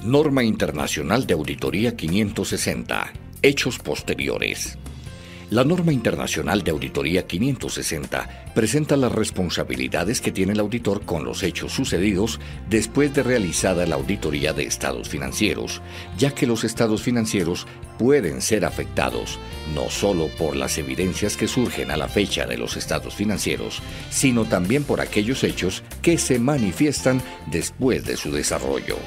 Norma Internacional de Auditoría 560. Hechos posteriores. La Norma Internacional de Auditoría 560 presenta las responsabilidades que tiene el auditor con los hechos sucedidos después de realizada la auditoría de estados financieros, ya que los estados financieros pueden ser afectados no solo por las evidencias que surgen a la fecha de los estados financieros, sino también por aquellos hechos que se manifiestan después de su desarrollo.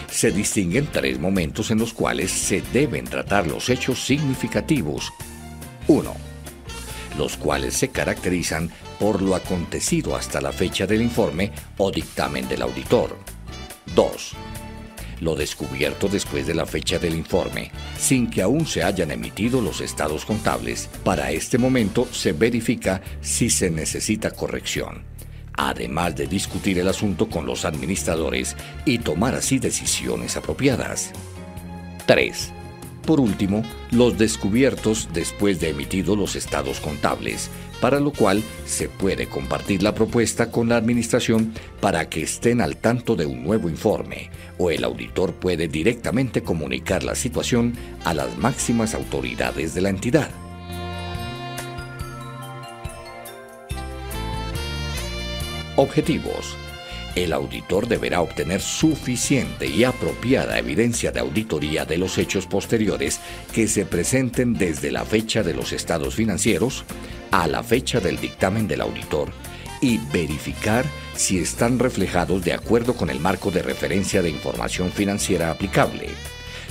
Se distinguen tres momentos en los cuales se deben tratar los hechos significativos. 1. Los cuales se caracterizan por lo acontecido hasta la fecha del informe o dictamen del auditor. 2. Lo descubierto después de la fecha del informe, sin que aún se hayan emitido los estados contables. Para este momento se verifica si se necesita corrección, además de discutir el asunto con los administradores y tomar así decisiones apropiadas. 3. Por último, los descubiertos después de emitidos los estados contables, para lo cual se puede compartir la propuesta con la administración para que estén al tanto de un nuevo informe, o el auditor puede directamente comunicar la situación a las máximas autoridades de la entidad. Objetivos. El auditor deberá obtener suficiente y apropiada evidencia de auditoría de los hechos posteriores que se presenten desde la fecha de los estados financieros a la fecha del dictamen del auditor y verificar si están reflejados de acuerdo con el marco de referencia de información financiera aplicable.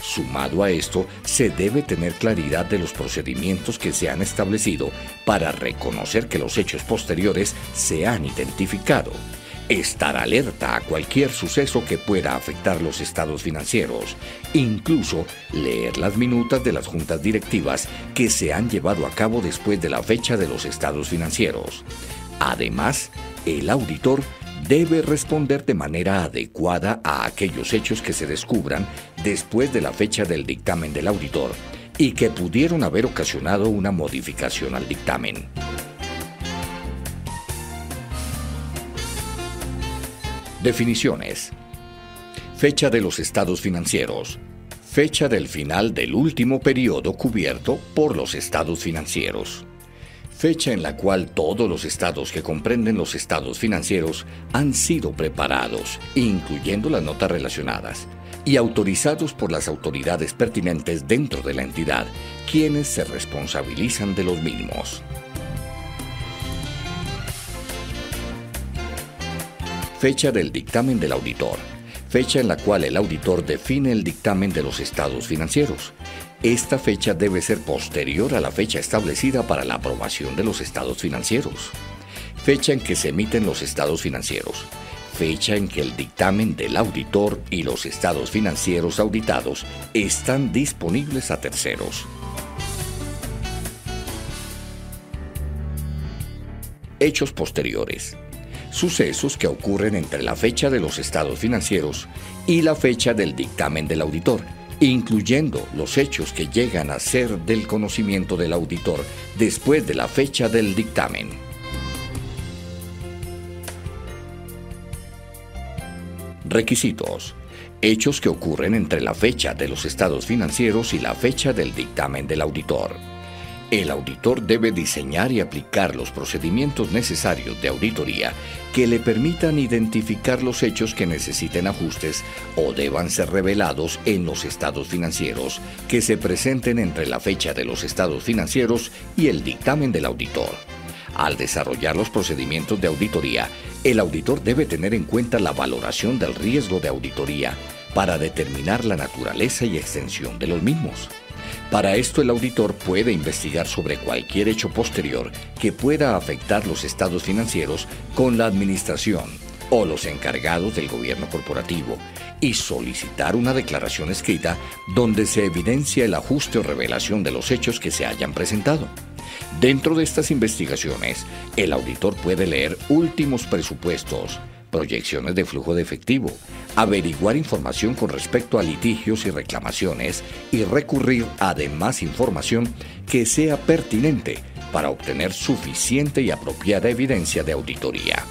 Sumado a esto, se debe tener claridad de los procedimientos que se han establecido para reconocer que los hechos posteriores se han identificado. Estar alerta a cualquier suceso que pueda afectar los estados financieros, incluso leer las minutas de las juntas directivas que se han llevado a cabo después de la fecha de los estados financieros. Además, el auditor debe responder de manera adecuada a aquellos hechos que se descubran después de la fecha del dictamen del auditor y que pudieron haber ocasionado una modificación al dictamen. Definiciones. Fecha de los estados financieros. Fecha del final del último periodo cubierto por los estados financieros. Fecha en la cual todos los estados que comprenden los estados financieros han sido preparados, incluyendo las notas relacionadas, y autorizados por las autoridades pertinentes dentro de la entidad, quienes se responsabilizan de los mismos. Fecha del dictamen del auditor. Fecha en la cual el auditor define el dictamen de los estados financieros. Esta fecha debe ser posterior a la fecha establecida para la aprobación de los estados financieros. Fecha en que se emiten los estados financieros. Fecha en que el dictamen del auditor y los estados financieros auditados están disponibles a terceros. Hechos posteriores. Sucesos que ocurren entre la fecha de los estados financieros y la fecha del dictamen del auditor, incluyendo los hechos que llegan a ser del conocimiento del auditor después de la fecha del dictamen. Requisitos. Hechos que ocurren entre la fecha de los estados financieros y la fecha del dictamen del auditor. El auditor debe diseñar y aplicar los procedimientos necesarios de auditoría que le permitan identificar los hechos que necesiten ajustes o deban ser revelados en los estados financieros que se presenten entre la fecha de los estados financieros y el dictamen del auditor. Al desarrollar los procedimientos de auditoría, el auditor debe tener en cuenta la valoración del riesgo de auditoría para determinar la naturaleza y extensión de los mismos. Para esto, el auditor puede investigar sobre cualquier hecho posterior que pueda afectar los estados financieros con la administración o los encargados del gobierno corporativo y solicitar una declaración escrita donde se evidencia el ajuste o revelación de los hechos que se hayan presentado. Dentro de estas investigaciones, el auditor puede leer últimos presupuestos, proyecciones de flujo de efectivo, averiguar información con respecto a litigios y reclamaciones y recurrir a demás información que sea pertinente para obtener suficiente y apropiada evidencia de auditoría.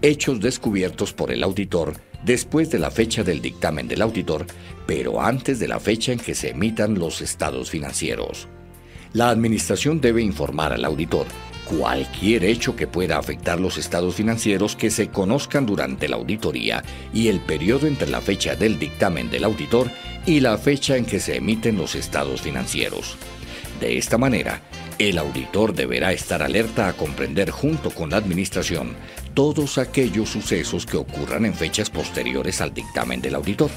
hechos descubiertos por el auditor después de la fecha del dictamen del auditor, pero antes de la fecha en que se emitan los estados financieros. La Administración debe informar al auditor cualquier hecho que pueda afectar los estados financieros que se conozcan durante la auditoría y el periodo entre la fecha del dictamen del auditor y la fecha en que se emiten los estados financieros. De esta manera, el auditor deberá estar alerta a comprender junto con la Administración todos aquellos sucesos que ocurran en fechas posteriores al dictamen del auditor,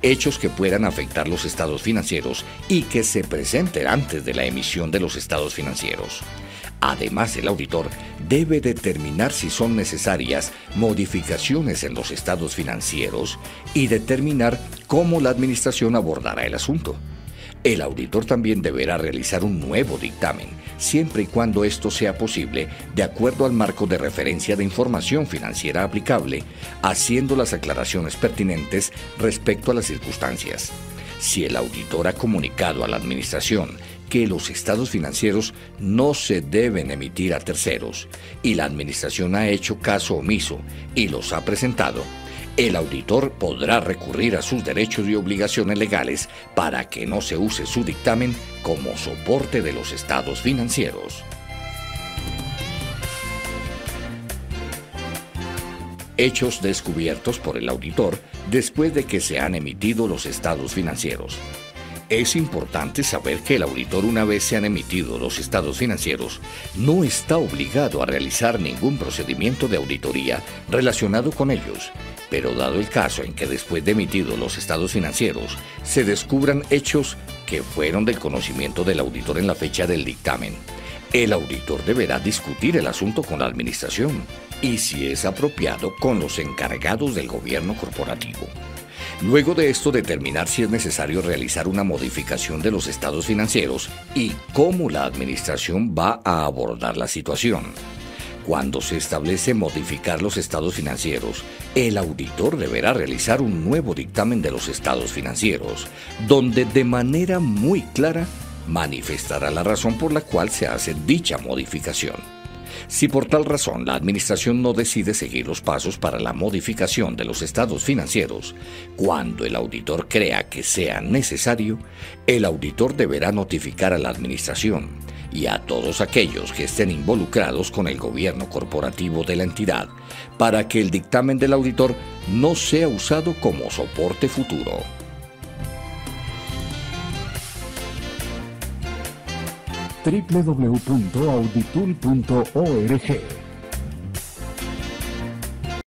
hechos que puedan afectar los estados financieros y que se presenten antes de la emisión de los estados financieros. Además, el auditor debe determinar si son necesarias modificaciones en los estados financieros y determinar cómo la Administración abordará el asunto. El auditor también deberá realizar un nuevo dictamen, siempre y cuando esto sea posible, de acuerdo al marco de referencia de información financiera aplicable, haciendo las aclaraciones pertinentes respecto a las circunstancias. Si el auditor ha comunicado a la Administración que los estados financieros no se deben emitir a terceros y la Administración ha hecho caso omiso y los ha presentado, el auditor podrá recurrir a sus derechos y obligaciones legales para que no se use su dictamen como soporte de los estados financieros. Hechos descubiertos por el auditor después de que se han emitido los estados financieros. Es importante saber que el auditor, una vez se han emitido los estados financieros, no está obligado a realizar ningún procedimiento de auditoría relacionado con ellos. Pero dado el caso en que después de emitidos los estados financieros se descubran hechos que fueron del conocimiento del auditor en la fecha del dictamen, el auditor deberá discutir el asunto con la Administración y, si es apropiado, con los encargados del gobierno corporativo. Luego de esto, determinar si es necesario realizar una modificación de los estados financieros y cómo la Administración va a abordar la situación. Cuando se establece modificar los estados financieros, el auditor deberá realizar un nuevo dictamen de los estados financieros, donde de manera muy clara manifestará la razón por la cual se hace dicha modificación. Si por tal razón la Administración no decide seguir los pasos para la modificación de los estados financieros, cuando el auditor crea que sea necesario, el auditor deberá notificar a la Administración y a todos aquellos que estén involucrados con el gobierno corporativo de la entidad, para que el dictamen del auditor no sea usado como soporte futuro. www.auditul.org